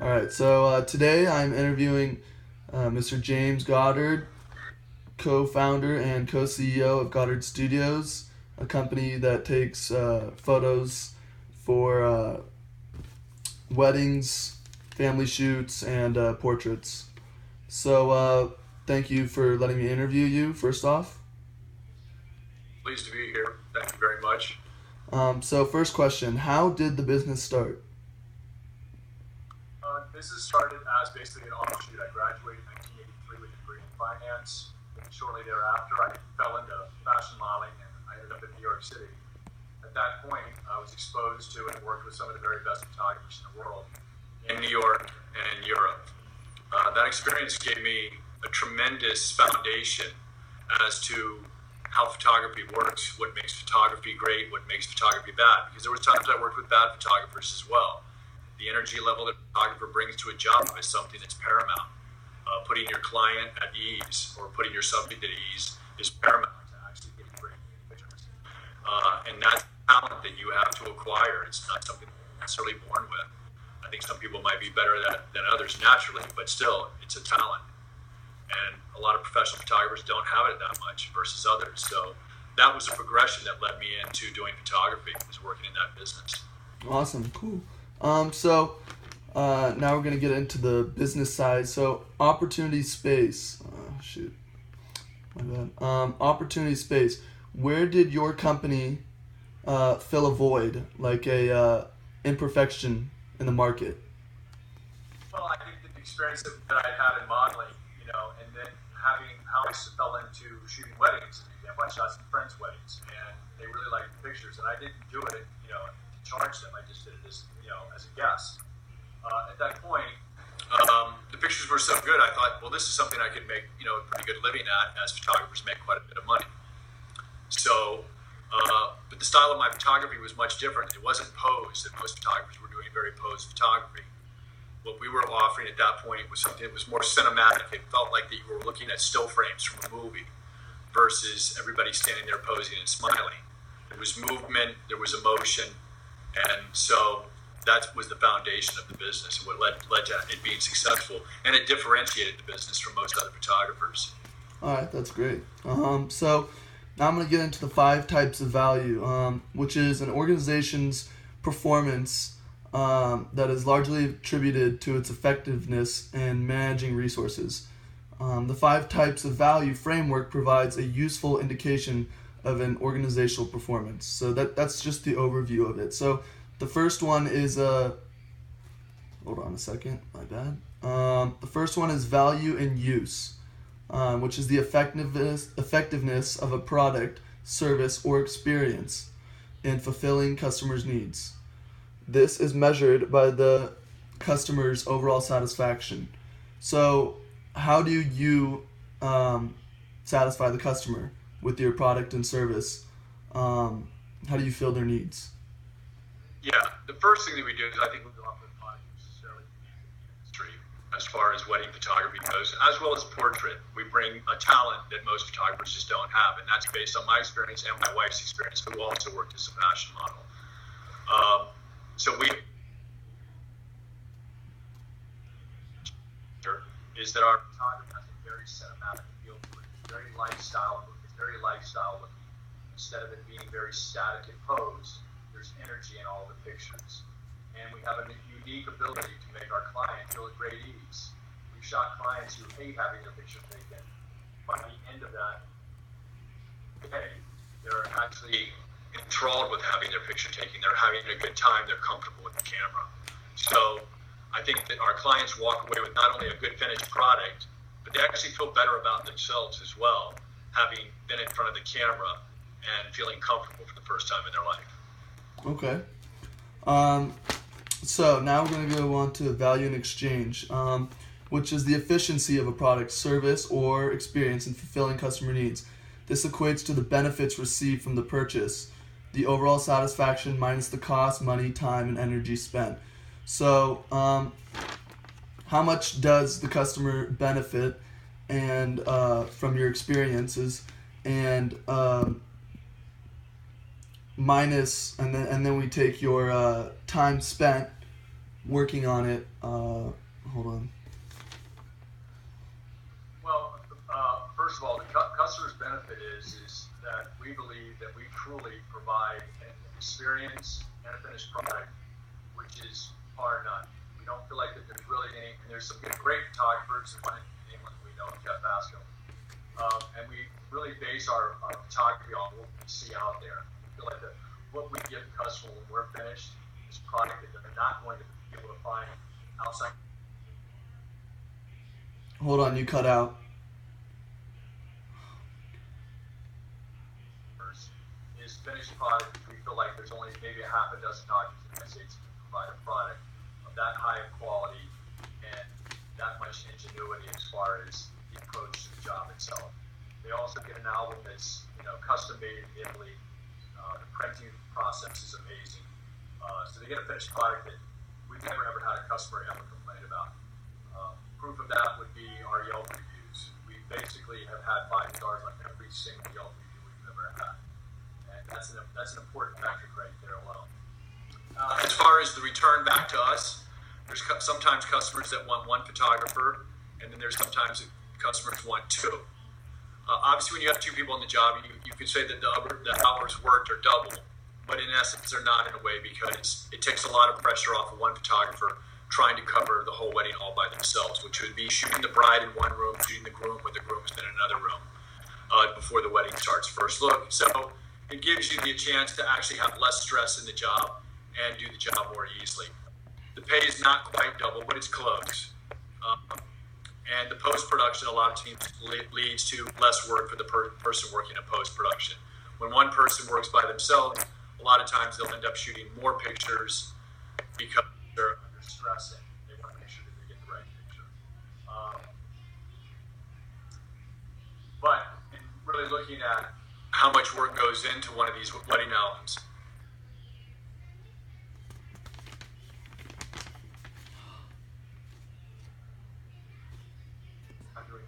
All right, so today I'm interviewing Mr. James Goddard, co-founder and co-CEO of Goddard Studios, a company that takes photos for weddings, family shoots, and portraits. So thank you for letting me interview you, first off. Pleased to be here. Thank you very much. So first question, how did the business start? Business started as basically an offshoot. I graduated in 1983 with a degree in finance. And shortly thereafter, I fell into fashion modeling and I ended up in New York City. At that point, I was exposed to and worked with some of the very best photographers in the world in New York and in Europe. That experience gave me a tremendous foundation as to how photography works, what makes photography great, what makes photography bad. Because there were times I worked with bad photographers as well. The energy level that a photographer brings to a job is something that's paramount. Putting your client at ease or putting your subject at ease is paramount to actually getting great pictures. And that's talent that you have to acquire. It's not something you're necessarily born with. I think some people might be better at that than others naturally, but still, it's a talent. And a lot of professional photographers don't have it that much versus others. So that was a progression that led me into doing photography, was working in that business. Awesome, cool. Now we're gonna get into the business side. So opportunity space. Shoot, my bad. Opportunity space. Where did your company fill a void, like a imperfection in the market? Well, I think that the experience that I had in modeling, and then having how I fell into shooting weddings. For example, I shot some friends' weddings, and they really liked the pictures. And I didn't do it, to charge them. I just did it as a guest. At that point, the pictures were so good. I thought, well, this is something I could make, a pretty good living at, as photographers make quite a bit of money. So, but the style of my photography was much different. It wasn't posed, and most photographers were doing very posed photography. What we were offering at that point was something that was more cinematic. It felt like that you were looking at still frames from a movie versus everybody standing there posing and smiling. There was movement, there was emotion, and so that was the foundation of the business and what led to it being successful. And it differentiated the business from most other photographers. All right, that's great. So now I'm going to get into the five types of value, which is an organization's performance that is largely attributed to its effectiveness in managing resources. The five types of value framework provides a useful indication of an organizational performance. So that's just the overview of it. So the first one is hold on a second, my bad. The first one is value in use, which is the effectiveness of a product, service, or experience in fulfilling customers' needs. This is measured by the customer's overall satisfaction. So, how do you satisfy the customer with your product and service? How do you fill their needs? Yeah, the first thing that we do is I think we offer a product necessarily unique in the industry as far as wedding photography goes, as well as portrait. We bring a talent that most photographers just don't have, and that's based on my experience and my wife's experience, who also worked as a fashion model. So we is that our photography has a very cinematic feel to it. It's very lifestyle. It's very lifestyle looking. Instead of it being very static and posed, there's energy in all the pictures. And we have a unique ability to make our client feel at great ease. We've shot clients who hate having their picture taken. By the end of that day, they're actually enthralled with having their picture taken. They're having a good time. They're comfortable with the camera. So I think that our clients walk away with not only a good finished product, but they actually feel better about themselves as well, having been in front of the camera and feeling comfortable for the first time in their life. Okay. So now we're going to go on to value in exchange, which is the efficiency of a product, service, or experience in fulfilling customer needs. This equates to the benefits received from the purchase, the overall satisfaction minus the cost, money, time, and energy spent. So, how much does the customer benefit and from your experiences, and minus, and then we take your time spent working on it? Hold on. Well, first of all, the customer's benefit is that we believe that we truly provide an experience and a finished product, which is bar none. We don't feel like that there's really any, and there's some great photographers in England we know, Jeff Basco, and we really base our photography on what we see out there. We feel like that what we give the customer when we're finished is product that they're not going to be able to find outside. Hold on, you cut out. Is finished product. We feel like there's only maybe a half a dozen doctors in the United States who can provide a product of that high of quality and that much ingenuity as far as the approach to the job itself. They also get an album that's custom made in Italy. The printing process is amazing. So they get a finished product that we've never ever had a customer ever complain about. Proof of that would be our Yelp reviews. We basically have had 5 stars on every single Yelp review we've ever had. And that's an important metric right there alone. As far as the return back to us, there's sometimes customers that want one photographer, and then there's sometimes customers want 2. Obviously, when you have 2 people on the job, you could say that the hours worked are double, but in essence, they're not in a way because it takes a lot of pressure off of one photographer trying to cover the whole wedding all by themselves, which would be shooting the bride in one room, shooting the groom with the groomsmen in another room before the wedding starts, first look. So it gives you the chance to actually have less stress in the job and do the job more easily. The pay is not quite double, but it's close. And the post-production, a lot of times leads to less work for the person working in post-production. When one person works by themselves, a lot of times they'll end up shooting more pictures because they're under stress and they want to make sure that they get the right picture. But in really looking at how much work goes into one of these wedding albums, I'm doing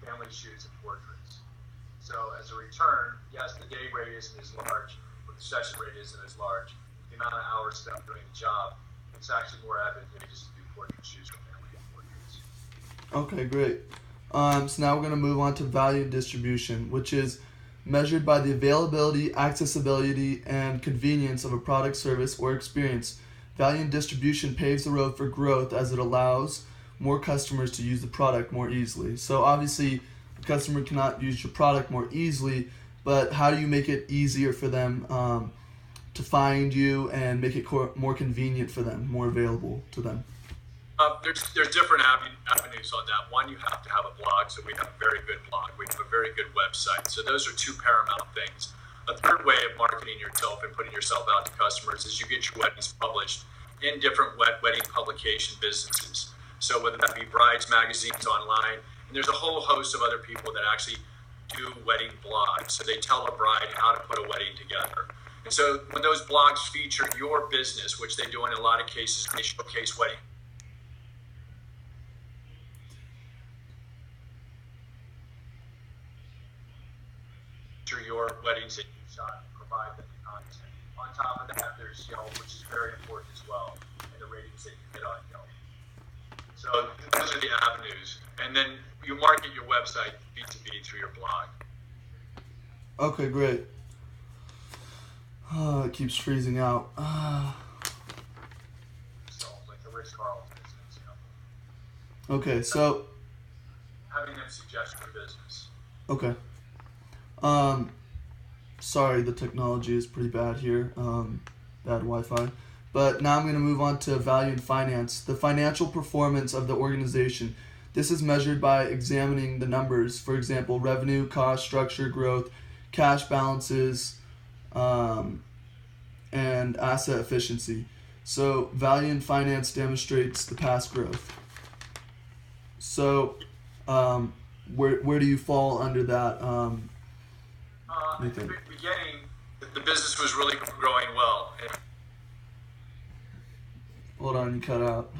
family shoots and portraits. So as a return, yes, the day rate isn't as large, but the session rate isn't as large. The amount of hours spent doing the job, it's actually more advantageous to do portrait shoots for family portraits. Okay, great. So now we're going to move on to value distribution, which is measured by the availability, accessibility, and convenience of a product, service, or experience. Value distribution paves the road for growth as it allows more customers to use the product more easily. So obviously, the customer cannot use your product more easily, but how do you make it easier for them to find you and make it more convenient for them, more available to them? There's different avenues on that. One, you have to have a blog, so we have a very good blog. We have a very good website. So those are 2 paramount things. A third way of marketing yourself and putting yourself out to customers is you get your weddings published in different wedding publication businesses. So whether that be brides magazines online, and there's a whole host of other people that actually do wedding blogs. So they tell a bride how to put a wedding together. And so when those blogs feature your business, which they do in a lot of cases, they showcase wedding. Your weddings that you shot and provide them the content. On top of that, there's Yelp, which is very important as well, and the ratings that you get on Yelp. So those are the avenues. And then you market your website B2B through your blog. Okay, great. It keeps freezing out. So, like the Rich Carlton business, Okay, so having them suggest your business. Okay. Sorry, the technology is pretty bad here. Bad Wi-Fi. But now I'm going to move on to value and finance. The financial performance of the organization. This is measured by examining the numbers. For example, revenue, cost, structure, growth, cash balances, and asset efficiency. So value and finance demonstrates the past growth. So where do you fall under that? At the beginning, the business was really growing well. Hold on, you cut out.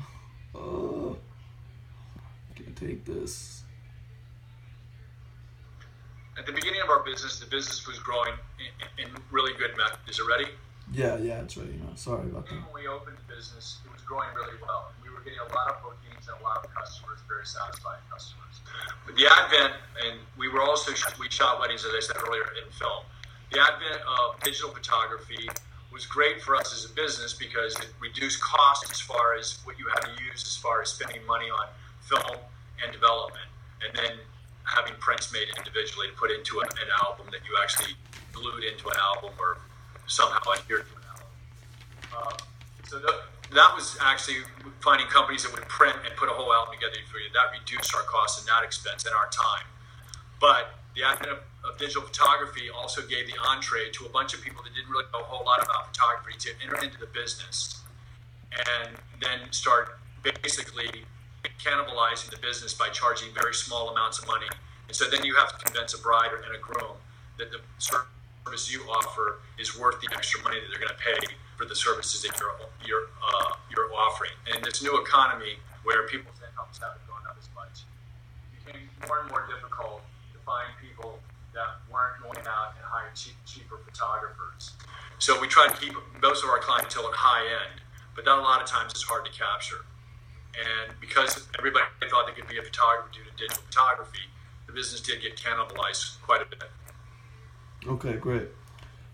Can't take this. At the beginning of our business, the business was growing in really good method. Is it ready? Yeah, yeah, that's right. Sorry about that. When we opened the business, it was growing really well. We were getting a lot of bookings and a lot of customers, very satisfied customers. With the advent, and we shot weddings, as I said earlier, in film. The advent of digital photography was great for us as a business because it reduced costs as far as what you had to use as far as spending money on film and development, and then having prints made individually to put into an album that you actually glued into an album or somehow adhered to an album. That was actually finding companies that would print and put a whole album together for you. That reduced our costs and that expense and our time. But the advent of digital photography also gave the entree to a bunch of people that didn't really know a whole lot about photography to enter into the business and then start basically cannibalizing the business by charging very small amounts of money. And so then you have to convince a bride and a groom that the service you offer is worth the extra money that they're going to pay for the services that you're offering. And in this new economy where people's incomes haven't gone up as much, it became more and more difficult to find people that weren't going out and hiring cheaper photographers. So we try to keep most of our clientele at high end, but that a lot of times is hard to capture. And because everybody thought they could be a photographer due to digital photography, the business did get cannibalized quite a bit. Okay, great.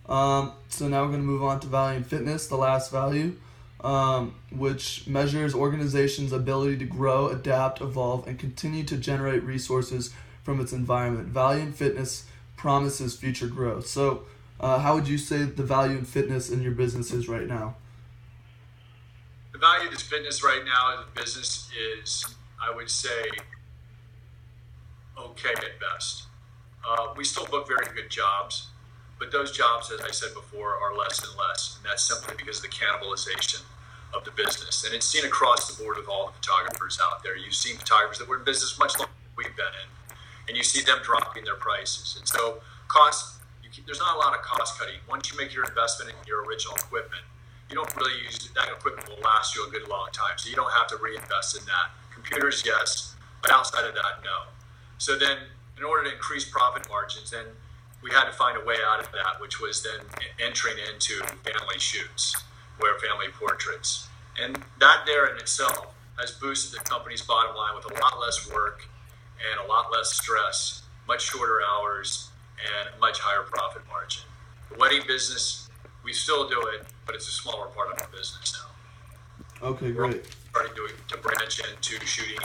So now we're going to move on to value in fitness, the last value, which measures organizations' ability to grow, adapt, evolve, and continue to generate resources from its environment. Value in fitness promises future growth. So how would you say the value in fitness in your business is right now? The value of this fitness right now as a business is, I would say, okay at best. We still book very good jobs, but those jobs, as I said before, are less and less, and that's simply because of the cannibalization of the business. And it's seen across the board with all the photographers out there. You've seen photographers that were in business much longer than we've been in, and you see them dropping their prices. And so there's not a lot of cost cutting. Once you make your investment in your original equipment, you don't really use that equipment will last you a good long time, so you don't have to reinvest in that. Computers, yes, but outside of that, no. So then, in order to increase profit margins, then we had to find a way out of that, which was then entering into family shoots, where family portraits. And that there in itself has boosted the company's bottom line with a lot less work and a lot less stress, much shorter hours, and a much higher profit margin. The wedding business, we still do it, but it's a smaller part of our business now. Okay, great. We're starting to branch into shooting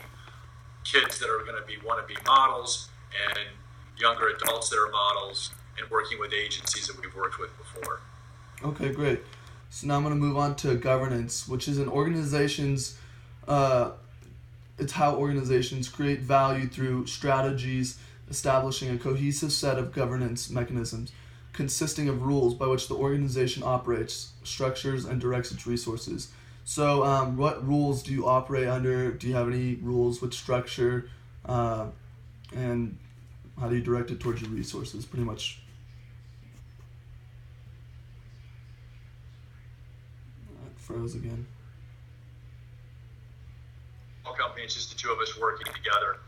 kids that are going to be wannabe models and younger adults that are models, and working with agencies that we've worked with before. Okay, great. So now I'm going to move on to governance, which is an organization's, it's how organizations create value through strategies, establishing a cohesive set of governance mechanisms consisting of rules by which the organization operates, structures, and directs its resources. So what rules do you operate under? Do you have any rules with structure? And how do you direct it towards your resources? Pretty much. It froze again. Company, it's just the two of us working together,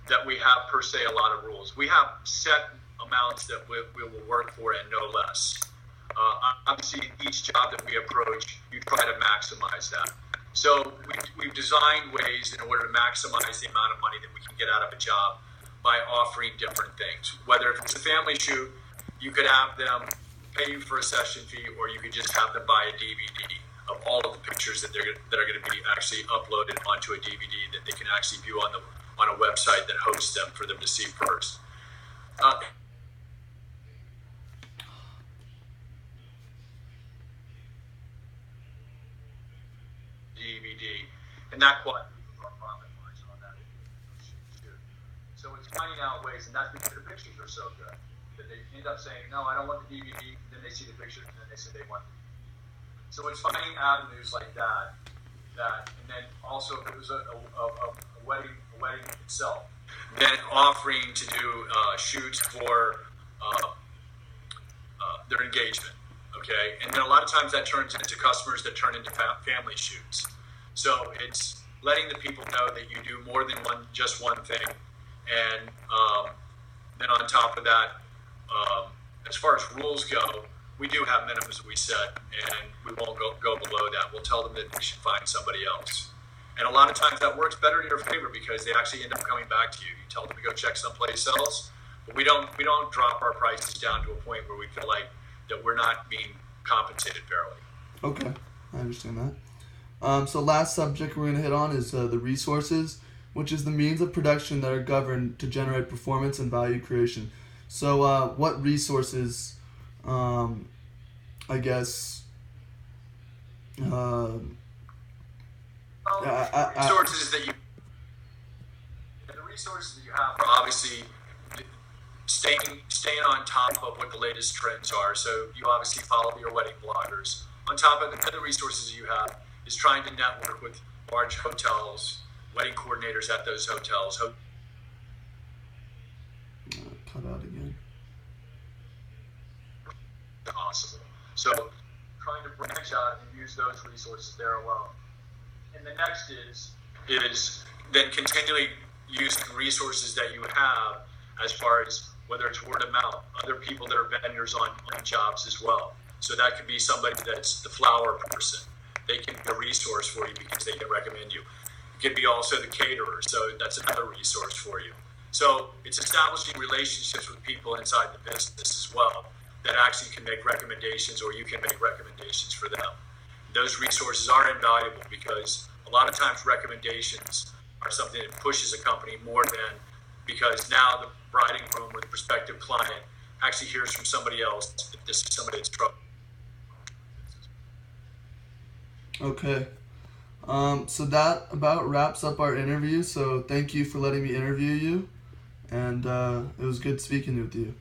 that we have per se a lot of rules. We have set amounts that we will work for and no less. Obviously, each job that we approach, you try to maximize that. So we've designed ways in order to maximize the amount of money that we can get out of a job by offering different things. Whether if it's a family shoot, you could have them pay you for a session fee, or you could just have them buy a DVD of all of the pictures that are going to be actually uploaded onto a DVD that they can actually view on a website that hosts them for them to see first. DVD, and that quadruples our profit margin on that shoot. So it's finding out ways, and that's because the pictures are so good that they end up saying, "No, I don't want the DVD." Then they see the pictures, and then they say they want the DVD. So it's finding avenues like that, and then also if it was a wedding itself, then offering to do shoots for their engagement, okay? And then a lot of times that turns into customers that turn into family shoots. So it's letting the people know that you do more than just one thing, and then on top of that, as far as rules go, we do have minimums we set, and we won't go below that. We'll tell them that they should find somebody else. And a lot of times that works better in your favor because they actually end up coming back to you. You tell them to go check someplace else, but we don't drop our prices down to a point where we feel like that we're not being compensated fairly. Okay, I understand that. So last subject we're going to hit on is the resources, which is the means of production that are governed to generate performance and value creation. So what resources, I guess, the resources that you have are obviously staying on top of what the latest trends are. So you obviously follow your wedding bloggers. On top of the other resources you have is trying to network with large hotels, wedding coordinators at those hotels. Cut out again. Possible. So trying to branch out and use those resources there alone. And the next is then continually using resources that you have as far as whether it's word of mouth, other people that are vendors on jobs as well. So that could be somebody that's the flower person. They can be a resource for you because they can recommend you. It could be also the caterer, so that's another resource for you. So it's establishing relationships with people inside the business as well that actually can make recommendations, or you can make recommendations for them. Those resources are invaluable because a lot of times recommendations are something that pushes a company more than, because now the bride and groom or the prospective client actually hears from somebody else that this is somebody that's trouble. Okay. So that about wraps up our interview. So thank you for letting me interview you. And it was good speaking with you.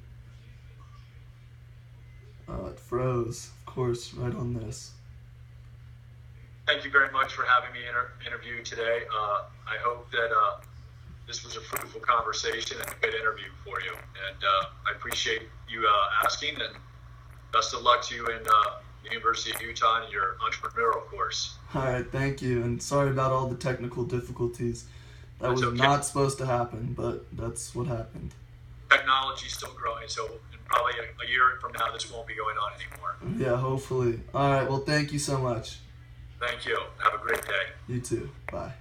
It froze, of course, right on this. Thank you very much for having me interview today. I hope that this was a fruitful conversation and a good interview for you. And I appreciate you asking, and best of luck to you in the University of Utah and your entrepreneurial course. All right, thank you. And sorry about all the technical difficulties. That was not supposed to happen, but that's what happened. Technology's still growing, so in probably a year from now, this won't be going on anymore. Yeah, hopefully. All right, well, thank you so much. Thank you. Have a great day. You too. Bye.